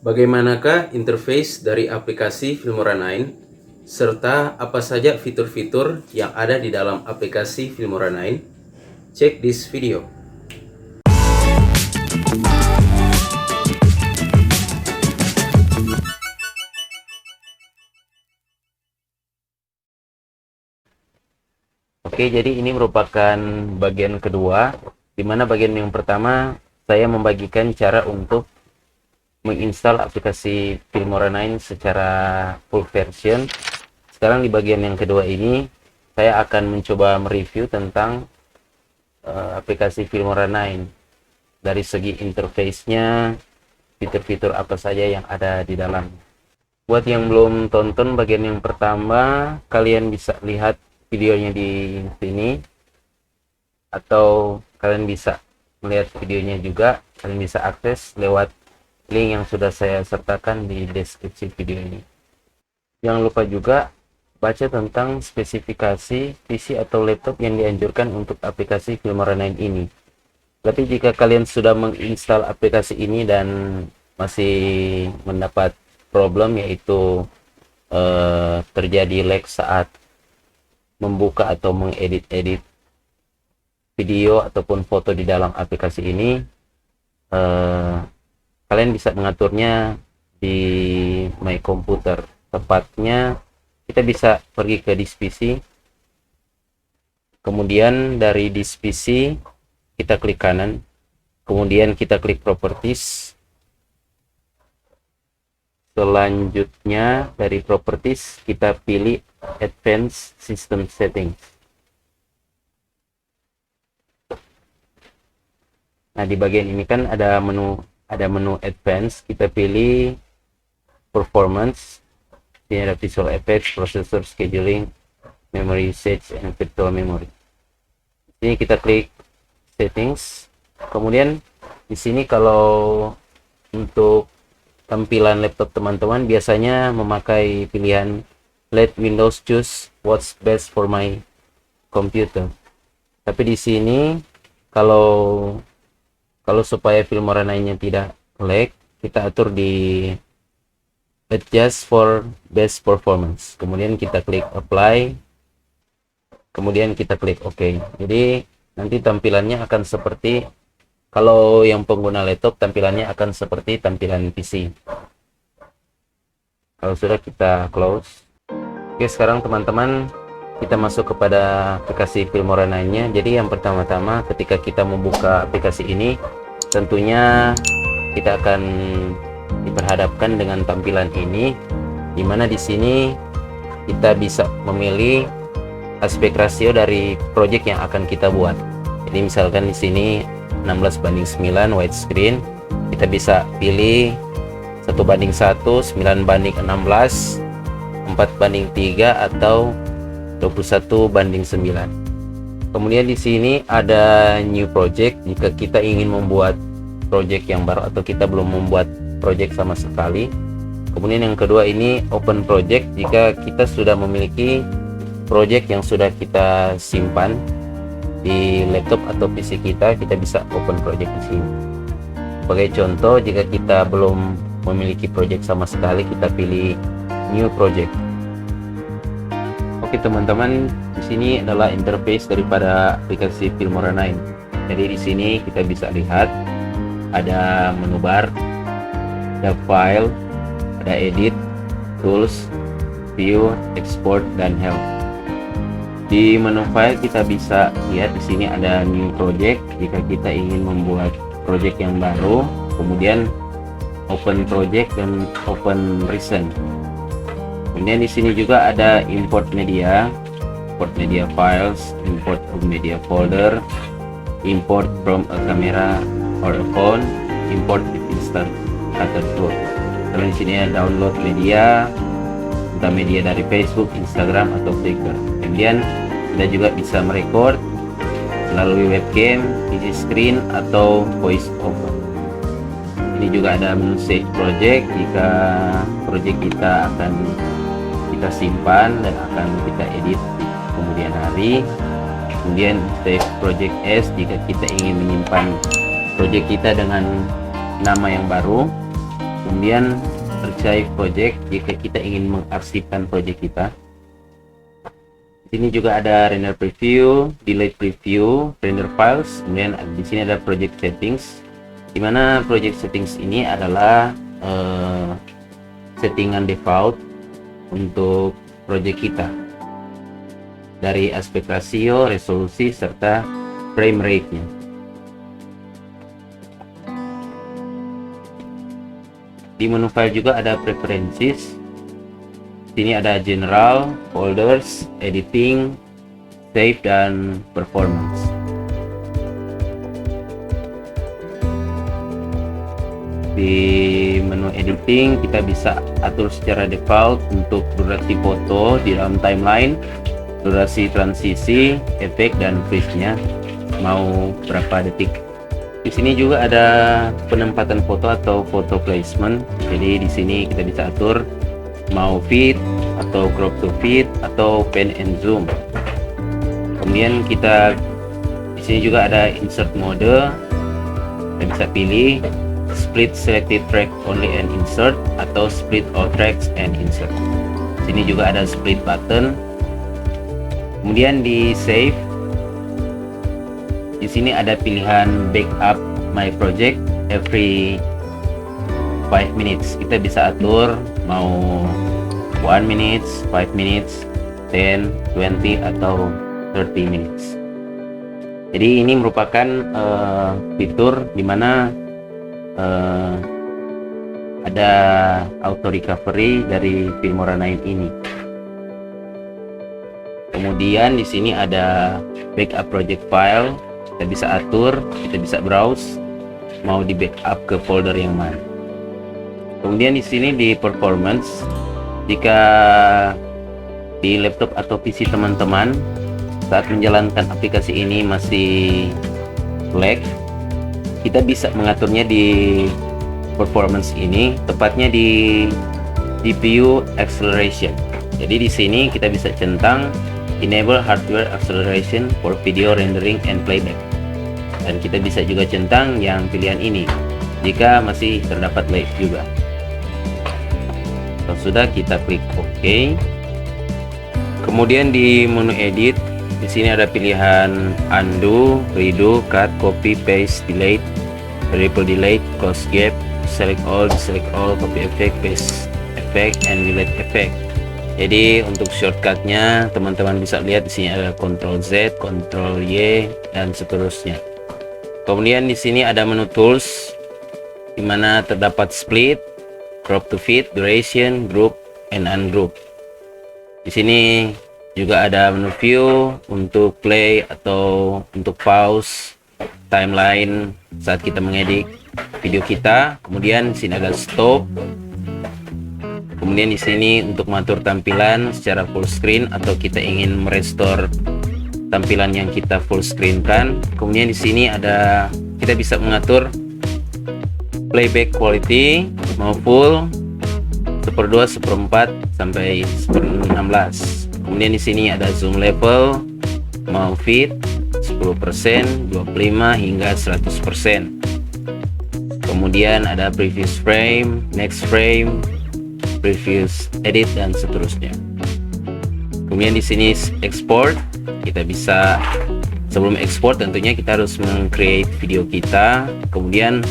Bagaimanakah interface dari aplikasi Filmora 9 serta apa saja fitur-fitur yang ada di dalam aplikasi Filmora 9? Check this video. Oke, jadi ini merupakan bagian kedua, di mana bagian yang pertama saya membagikan cara untuk menginstal aplikasi Filmora 9 secara full version. Sekarang di bagian yang kedua ini saya akan mencoba mereview tentang aplikasi Filmora 9 dari segi interface-nya, fitur-fitur apa saja yang ada di dalam. Buat yang belum tonton bagian yang pertama, kalian bisa lihat videonya di sini, atau kalian bisa melihat videonya juga, kalian bisa akses lewat link yang sudah saya sertakan di deskripsi video ini. Jangan lupa juga baca tentang spesifikasi PC atau laptop yang dianjurkan untuk aplikasi Filmora 9 ini. Tapi jika kalian sudah menginstal aplikasi ini dan masih mendapat problem, yaitu terjadi lag saat membuka atau mengedit video ataupun foto di dalam aplikasi ini, kalian bisa mengaturnya di My Computer. Tepatnya kita bisa pergi ke This PC, kemudian dari This PC kita klik kanan, kemudian kita klik Properties. Selanjutnya dari Properties kita pilih Advanced System Settings. Nah, di bagian ini kan ada menu Advanced, kita pilih Performance. Ini ada Visual Effects, Processor Scheduling, Memory Usage, and Virtual Memory. Ini kita klik Settings. Kemudian di sini kalau untuk tampilan laptop teman-teman biasanya memakai pilihan Let Windows choose what's best for my computer. Tapi di sini kalau supaya Filmora 9-nya tidak lag, kita atur di Adjust for best performance. Kemudian kita klik Apply. Kemudian kita klik OK. Jadi nanti tampilannya akan seperti, kalau yang pengguna laptop tampilannya akan seperti tampilan PC. Kalau sudah, kita close. Oke, sekarang teman-teman kita masuk kepada aplikasi Filmora 9-nya. Jadi yang pertama-tama ketika kita membuka aplikasi ini, tentunya kita akan diperhadapkan dengan tampilan ini, dimana di sini kita bisa memilih aspek rasio dari project yang akan kita buat. Jadi misalkan di sini 16:9 widescreen, kita bisa pilih 1:1, 9:16, 4:3, atau 21:9. Kemudian di sini ada new project jika kita ingin membuat project yang baru atau kita belum membuat project sama sekali. Kemudian yang kedua ini open project, jika kita sudah memiliki project yang sudah kita simpan di laptop atau PC kita bisa open project di sini. Sebagai contoh, jika kita belum memiliki project sama sekali, kita pilih new project. Oke teman-teman, di sini adalah interface daripada aplikasi Filmora 9. Jadi di sini kita bisa lihat ada menu bar, ada file, ada edit, tools, view, export, dan help. Di menu file kita bisa lihat di sini ada new project jika kita ingin membuat project yang baru, kemudian open project dan open recent. Kemudian di sini juga ada import media files, import from media folder, import from a camera or a phone, import with instant shutter tool. Lalu di sini ada download media, entah media dari Facebook, Instagram, atau Flickr. Kemudian kita juga bisa merekord melalui webcam, PC screen, atau voice over. Ini juga ada menu save project jika project kita akan kita simpan dan akan kita edit di kemudian hari. Kemudian save project as jika kita ingin menyimpan project kita dengan nama yang baru. kemudian archive project jika kita ingin mengarsipkan project kita. Di sini juga ada render preview, delete preview, render files, kemudian di sini ada project settings, dimana project settings ini adalah settingan default untuk project kita dari aspek rasio, resolusi, serta frame rate-nya. Di menu file juga ada preferences. Sini ada general, folders, editing, save, dan performance. Di menu editing kita bisa atur secara default untuk durasi foto di dalam timeline, durasi transisi, efek, dan freeze-nya mau berapa detik. Di sini juga ada penempatan foto atau photo placement. Jadi di sini kita bisa atur mau fit atau crop to fit atau pan and zoom. Kemudian kita di sini juga ada insert mode. Kita bisa pilih split selected track only and insert atau split all tracks and insert. Di sini juga ada split button. Kemudian di save, di sini ada pilihan backup my project every 5 minutes. Kita bisa atur mau 1 minutes, 5 minutes, 10, 20, atau 30 minutes. Jadi ini merupakan fitur dimana ada auto recovery dari Filmora 9 ini. Kemudian di sini ada backup project file. Kita bisa atur, kita bisa browse mau di backup ke folder yang mana. Kemudian di sini di performance, jika di laptop atau PC teman-teman saat menjalankan aplikasi ini masih lag, kita bisa mengaturnya di performance ini, tepatnya di GPU acceleration. Jadi di sini kita bisa centang enable hardware acceleration for video rendering and playback, dan kita bisa juga centang yang pilihan ini jika masih terdapat lag juga. Kalau sudah, kita klik OK. Kemudian di menu edit, di sini ada pilihan undo, redo, cut, copy, paste, delete, variable delete, cost gap, select all, copy effect, paste effect, and delete effect. Jadi untuk shortcutnya teman-teman bisa lihat di sini ada Ctrl Z, Ctrl Y, dan seterusnya. Kemudian di sini ada menu tools, di mana terdapat split, crop to fit, duration, group, and ungroup. Di sini juga ada menu view untuk play atau untuk pause, timeline saat kita mengedit video kita. Kemudian di sini ada stop. Kemudian di sini untuk mengatur tampilan secara full screen atau kita ingin merestore tampilan yang kita full screen kan. Kemudian di sini ada kita bisa mengatur playback quality mau full 1/2, 1/4 sampai 1/16. Kemudian di sini ada zoom level mau fit 10%, 25 hingga 100%. Kemudian ada previous frame, next frame, previous edit, dan seterusnya. Kemudian di sini export, kita bisa sebelum export tentunya kita harus meng-create video kita. Kemudian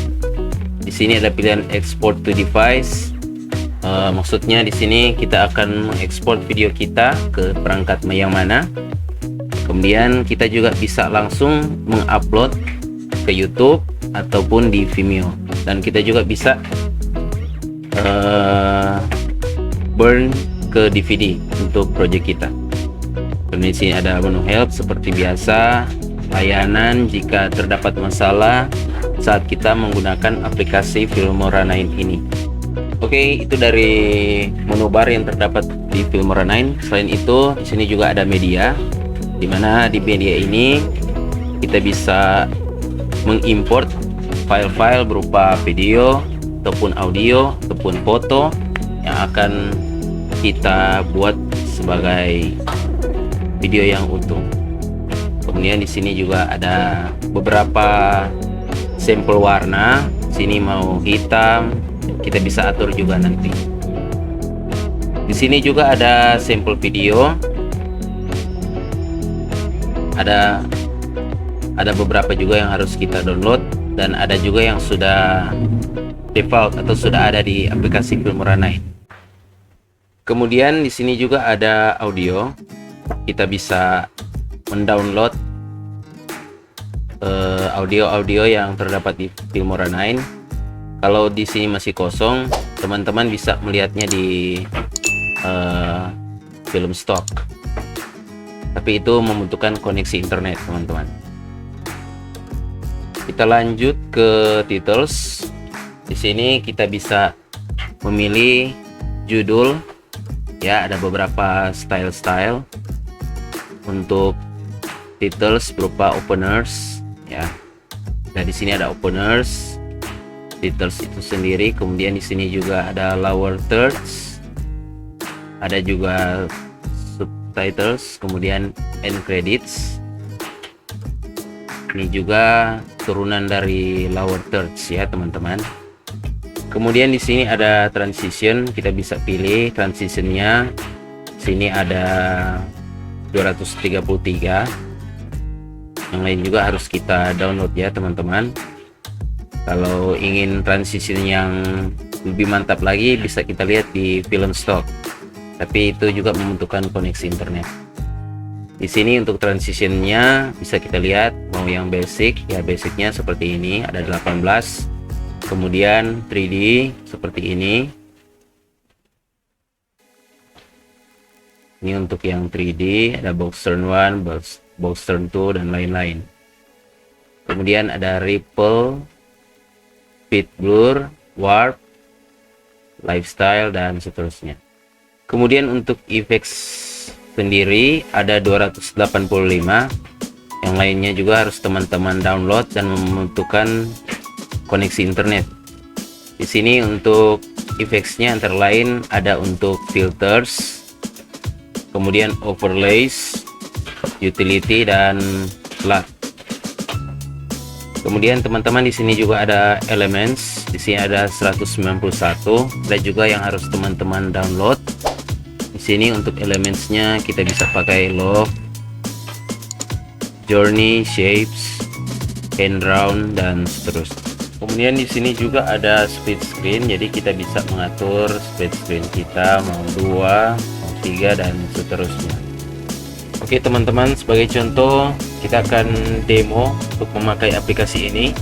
di sini ada pilihan export to device. Maksudnya di sini kita akan mengekspor video kita ke perangkat yang mana. Kemudian kita juga bisa langsung mengupload ke YouTube ataupun di Vimeo, dan kita juga bisa burn ke DVD untuk project kita. Kemudian di sini ada menu help seperti biasa, layanan jika terdapat masalah saat kita menggunakan aplikasi Filmora 9 ini. Oke, itu dari menu bar yang terdapat di Filmora 9. Selain itu, di sini juga ada media, di mana di media ini kita bisa mengimport file-file berupa video ataupun audio ataupun foto yang akan kita buat sebagai video yang utuh. Kemudian di sini juga ada beberapa sampel warna. Sini mau hitam, kita bisa atur juga nanti. Di sini juga ada sampel video, ada beberapa juga yang harus kita download, dan ada juga yang sudah default atau sudah ada di aplikasi Filmora 9. Kemudian di sini juga ada audio, kita bisa mendownload audio-audio yang terdapat di Filmora 9. Kalau di sini masih kosong, teman-teman bisa melihatnya di film stock, tapi itu membutuhkan koneksi internet, teman-teman. Kita lanjut ke titles. Di sini kita bisa memilih judul, ya, ada beberapa style untuk titles berupa openers, ya. Nah, di sini ada openers, titles itu sendiri, kemudian di sini juga ada lower thirds, ada juga subtitles, kemudian end credits. Ini juga turunan dari lower thirds, ya teman-teman. Kemudian di sini ada transition, kita bisa pilih transitionnya. Sini ada 233. Yang lain juga harus kita download, ya teman-teman. Kalau ingin transition yang lebih mantap lagi, bisa kita lihat di film stock, tapi itu juga membutuhkan koneksi internet. Di sini untuk transitionnya bisa kita lihat, mau yang basic, ya basicnya seperti ini, ada 18. Kemudian 3D seperti ini. Ini untuk yang 3D, ada box turn 1, box turn 2, dan lain-lain. Kemudian ada ripple, speed blur, warp, lifestyle, dan seterusnya. Kemudian untuk effects sendiri ada 285. Yang lainnya juga harus teman-teman download dan membutuhkan koneksi internet. Di sini untuk effectsnya antara lain ada untuk filters, kemudian overlays, utility, dan flood. Kemudian teman-teman di sini juga ada elements. Di sini ada 191. Ada juga yang harus teman-teman download. Di sini untuk elementsnya kita bisa pakai loft, journey, shapes, hand round, dan seterusnya. Kemudian di sini juga ada split screen, jadi kita bisa mengatur split screen kita mau 2, mau 3, dan seterusnya. Oke teman-teman, sebagai contoh kita akan demo untuk memakai aplikasi ini.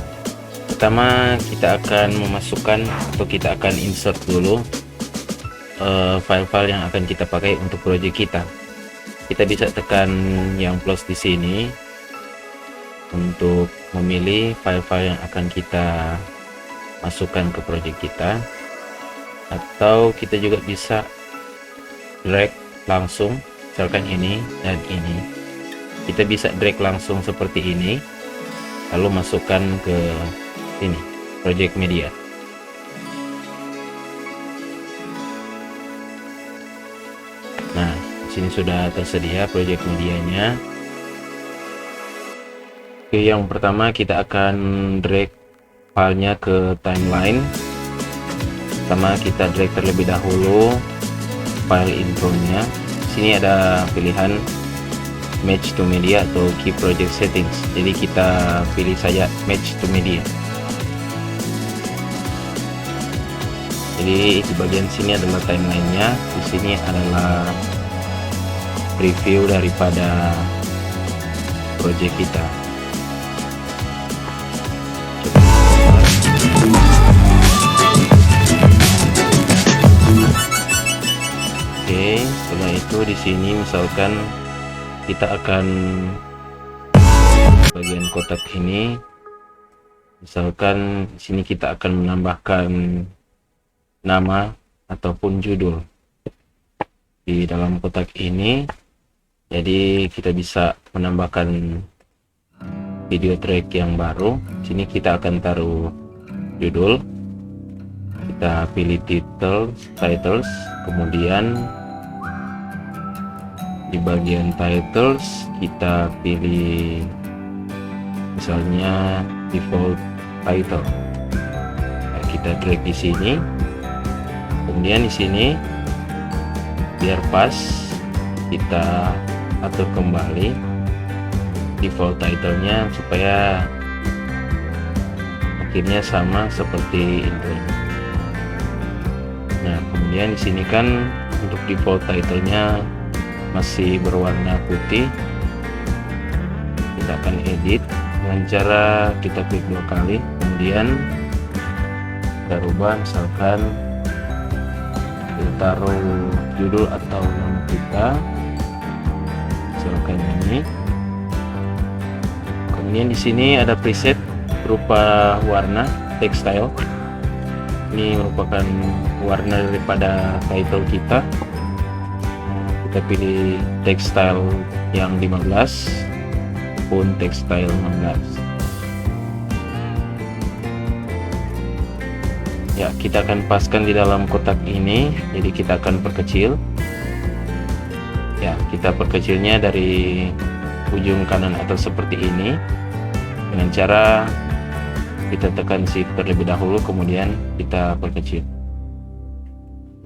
Pertama kita akan memasukkan atau kita akan insert dulu file-file yang akan kita pakai untuk project kita. Kita bisa tekan yang plus di sini untuk memilih file-file yang akan kita masukkan ke project kita, atau kita juga bisa drag langsung, misalkan ini dan ini. Kita bisa drag langsung seperti ini, lalu masukkan ke ini project media. Nah, di sini sudah tersedia project medianya. Oke, yang pertama kita akan drag filenya ke timeline. Pertama kita drag terlebih dahulu file intronya. Di sini ada pilihan match to media atau key project settings. Jadi kita pilih saja match to media. Jadi di bagian sini adalah timelinenya, di sini adalah preview daripada project kita. Oke, setelah itu di sini misalkan kita akan bagian kotak ini, misalkan di sini kita akan menambahkan nama ataupun judul di dalam kotak ini. Jadi kita bisa menambahkan video track yang baru. Sini kita akan taruh judul, kita pilih titles, kemudian di bagian titles kita pilih misalnya default title. Nah, kita drag di sini. Kemudian di sini biar pas kita atur kembali default title-nya supaya akhirnya sama seperti intro. Nah, kemudian di sini kan untuk default title-nya masih berwarna putih. Kita akan edit dengan cara kita klik 2 kali, kemudian kita rubah, misalkan kita taruh judul atau nama kita, misalkan ini. Kemudian di sini ada preset berupa warna textile. Ini merupakan warna daripada title kita. Kita pilih textile yang 15 pun textile 16. Ya, kita akan paskan di dalam kotak ini, jadi kita akan perkecil. Ya, kita perkecilnya dari ujung kanan atas seperti ini dengan cara kita tekan shift terlebih dahulu, kemudian kita perkecil.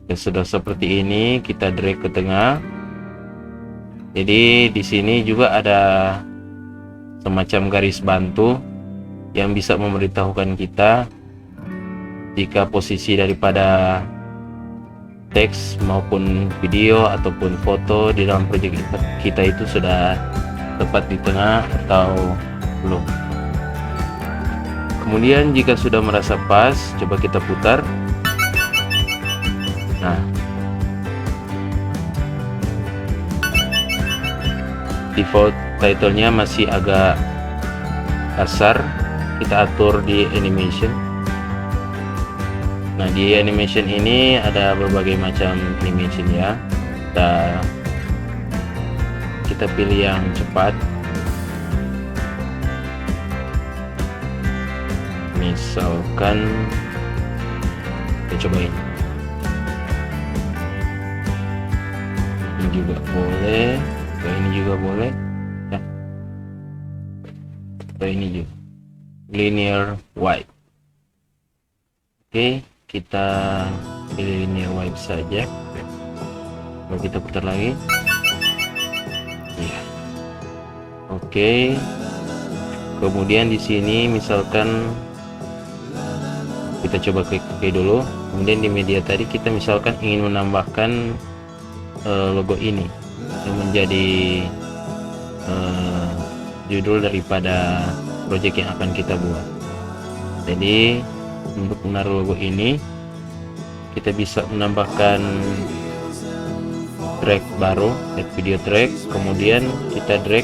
Ya, sudah seperti ini, kita drag ke tengah. Jadi di sini juga ada semacam garis bantu yang bisa memberitahukan kita jika posisi daripada teks maupun video ataupun foto di dalam proyek kita itu sudah tepat di tengah atau belum. Kemudian jika sudah merasa pas, coba kita putar. Nah, default title-nya masih agak kasar, kita atur di animation. Nah, di animation ini ada berbagai macam animation ya. Kita pilih yang cepat. Misalkan kita cobain. Ini juga boleh, ini juga boleh ya. Ini juga linear white. Oke, kita pilih linear white saja. Lalu kita putar lagi. Ya. Oke. Kemudian di sini misalkan kita coba klik OK dulu. Kemudian di media tadi kita misalkan ingin menambahkan logo ini yang menjadi judul daripada project yang akan kita buat. Jadi untuk menaruh logo ini kita bisa menambahkan track baru, add video track, kemudian kita drag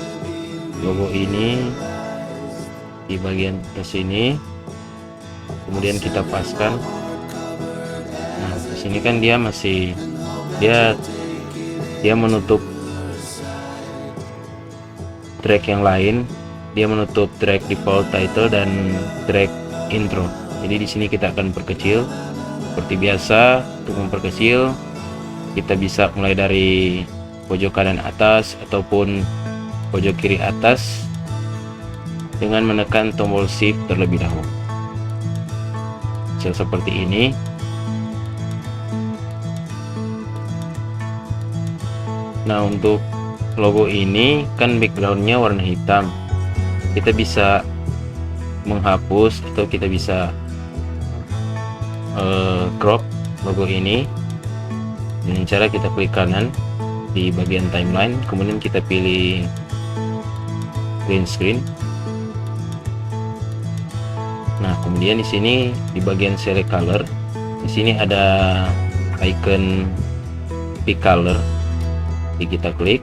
logo ini di bagian atas sini, kemudian kita paskan. Nah, di sini kan dia masih dia menutup track yang lain, dia menutup track default title dan track intro. Jadi di sini kita akan perkecil seperti biasa. Untuk memperkecil kita bisa mulai dari pojok kanan atas ataupun pojok kiri atas dengan menekan tombol shift terlebih dahulu. Seperti ini. Nah, untuk logo ini kan backgroundnya warna hitam, kita bisa menghapus atau kita bisa crop logo ini dengan cara kita klik kanan di bagian timeline, kemudian kita pilih green screen. Nah, kemudian di sini di bagian select color, di sini ada icon pick color. Jadi kita klik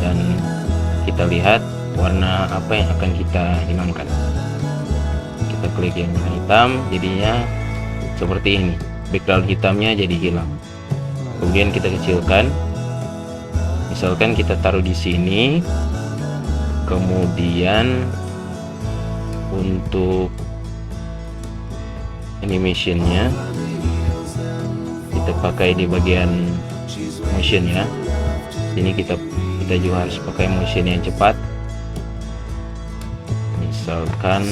dan kita lihat warna apa yang akan kita hilangkan. Kita klik yang warna hitam, jadinya seperti ini. Background hitamnya jadi hilang. Kemudian kita kecilkan. Misalkan kita taruh di sini. Kemudian untuk animationnya kita pakai di bagian motion ya. Ini kita juga harus pakai motion yang cepat. Misalkan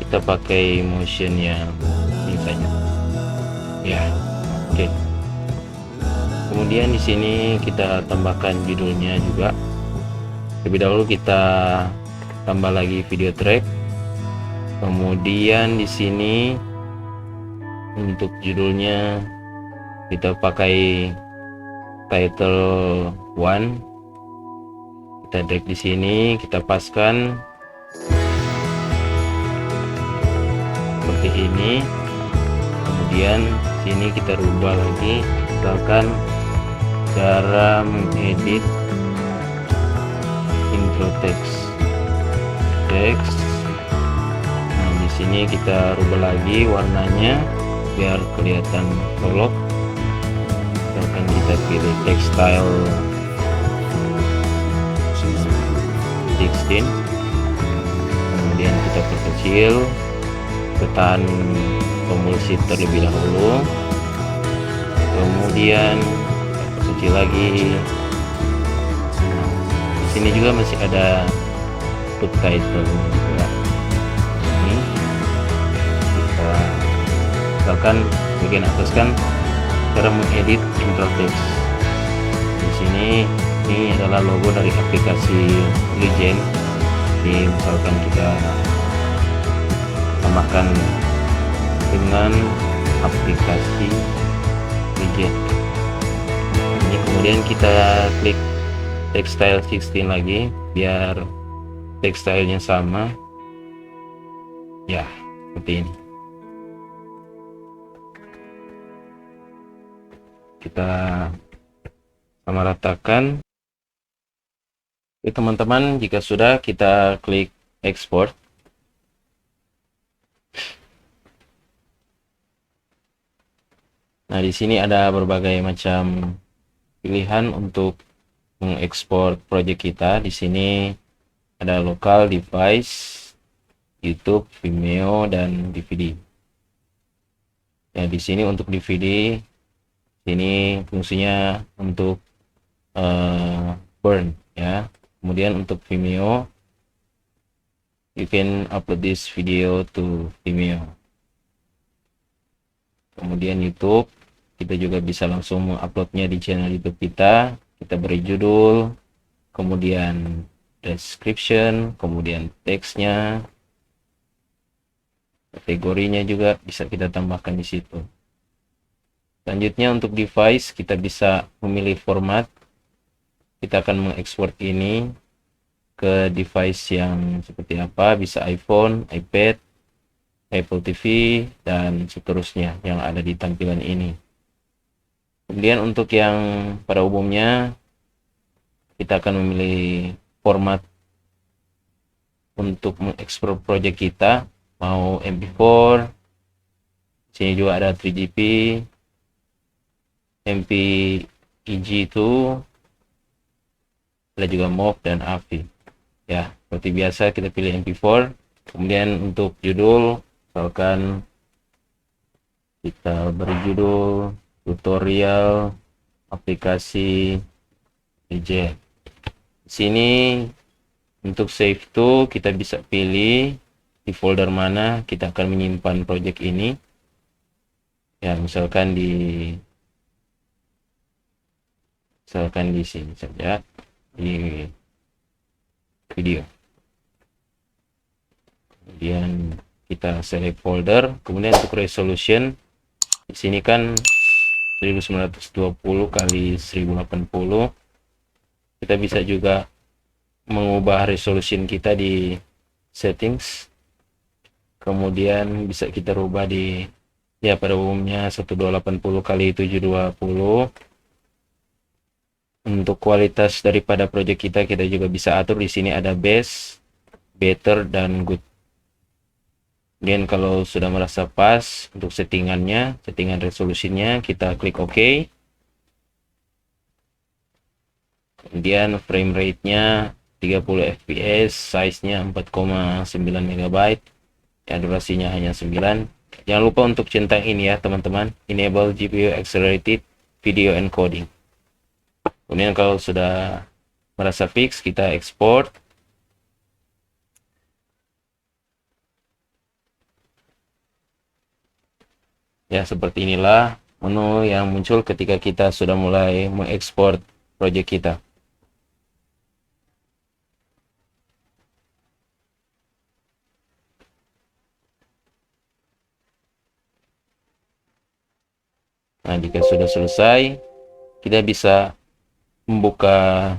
kita pakai motion yang ini saja ya. Oke. Kemudian di sini kita tambahkan judulnya juga. Lebih dahulu kita tambah lagi video track. Kemudian di sini untuk judulnya kita pakai title 1. Kita drag di sini, kita paskan seperti ini. Kemudian sini kita rubah lagi, misalkan cara mengedit intro text. Nah, di sini kita rubah lagi warnanya biar kelihatan prolog. Misalkan kita pilih textile 16, kemudian kita perkecil, tekan tombol shift terlebih dahulu, kemudian perkecil lagi. Nah, di sini juga masih ada subtitle juga. Ini kita misalkan bagian atas kan cara mengedit intro text. Di sini ini adalah logo dari aplikasi Legend. Jadi misalkan kita tambahkan dengan aplikasi Legend. Ini kemudian kita klik textile 16 lagi biar tekstilenya sama ya, seperti ini. Kita sama ratakan. Oke teman-teman, jika sudah kita klik export. Nah, di sini ada berbagai macam pilihan untuk mengekspor project kita. Di sini ada local device, YouTube, Vimeo, dan DVD. Ya, di sini untuk DVD, ini fungsinya untuk burn ya. Kemudian untuk Vimeo, you can upload this video to Vimeo. Kemudian YouTube, kita juga bisa langsung menguploadnya di channel YouTube kita. Kita beri judul, kemudian description, kemudian teksnya, kategorinya juga bisa kita tambahkan di situ. Selanjutnya untuk device, kita bisa memilih format. Kita akan mengekspor ini ke device yang seperti apa, bisa iPhone, iPad, Apple TV, dan seterusnya yang ada di tampilan ini. Kemudian untuk yang pada umumnya, kita akan memilih format untuk mengekspor project kita, mau MP4, sini juga ada 3GP, MPEG-2, ada juga MOV dan AVI. Ya, seperti biasa kita pilih MP4. Kemudian untuk judul, misalkan kita beri judul tutorial aplikasi Legend. Di sini untuk save to kita bisa pilih di folder mana kita akan menyimpan project ini. Ya, misalkan di sini saja, di video. Kemudian kita select folder. Kemudian untuk resolution, di sini kan 1920 kali 1080. Kita bisa juga mengubah resolution kita di settings. Kemudian bisa kita rubah di ya pada umumnya 1280 kali 720. Untuk kualitas daripada project kita juga bisa atur. Di sini ada best, better, dan good. Kemudian kalau sudah merasa pas untuk settingannya, settingan resolusinya, kita klik OK. Kemudian frame rate-nya 30 fps, size-nya 4,9 MB, ya durasinya hanya 9. Jangan lupa untuk centang ini ya teman-teman, enable GPU accelerated video encoding. Kemudian kalau sudah merasa fix, kita ekspor. Ya, seperti inilah menu yang muncul ketika kita sudah mulai mengekspor project kita. Nah, jika sudah selesai, kita bisa membuka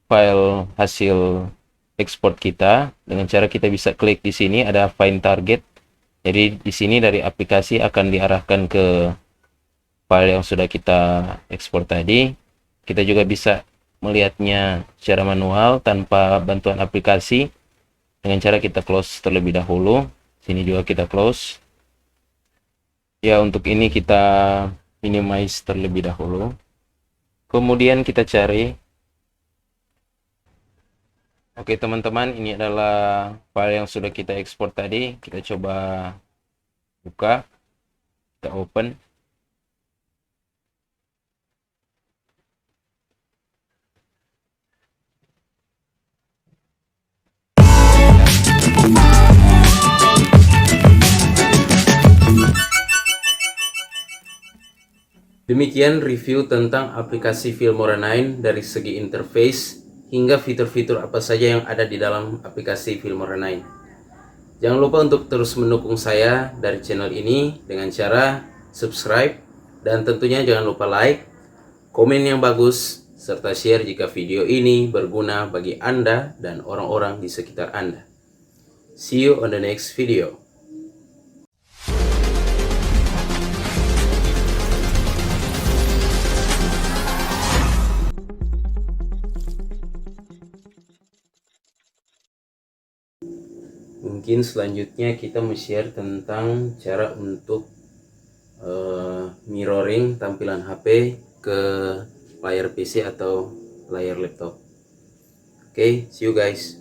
file hasil ekspor kita dengan cara kita bisa klik di sini ada find target. Jadi di sini dari aplikasi akan diarahkan ke file yang sudah kita ekspor tadi. Kita juga bisa melihatnya secara manual tanpa bantuan aplikasi dengan cara kita close terlebih dahulu. Sini juga kita close. Ya, untuk ini kita minimize terlebih dahulu. Kemudian kita cari. Oke teman-teman, ini adalah file yang sudah kita ekspor tadi. Kita coba buka, kita open. Demikian review tentang aplikasi Filmora 9 dari segi interface hingga fitur-fitur apa saja yang ada di dalam aplikasi Filmora 9. Jangan lupa untuk terus mendukung saya dari channel ini dengan cara subscribe dan tentunya jangan lupa like, komen yang bagus, serta share jika video ini berguna bagi Anda dan orang-orang di sekitar Anda. See you on the next video. Mungkin selanjutnya kita share tentang cara untuk mirroring tampilan HP ke layar PC atau layar laptop. Oke, see you guys.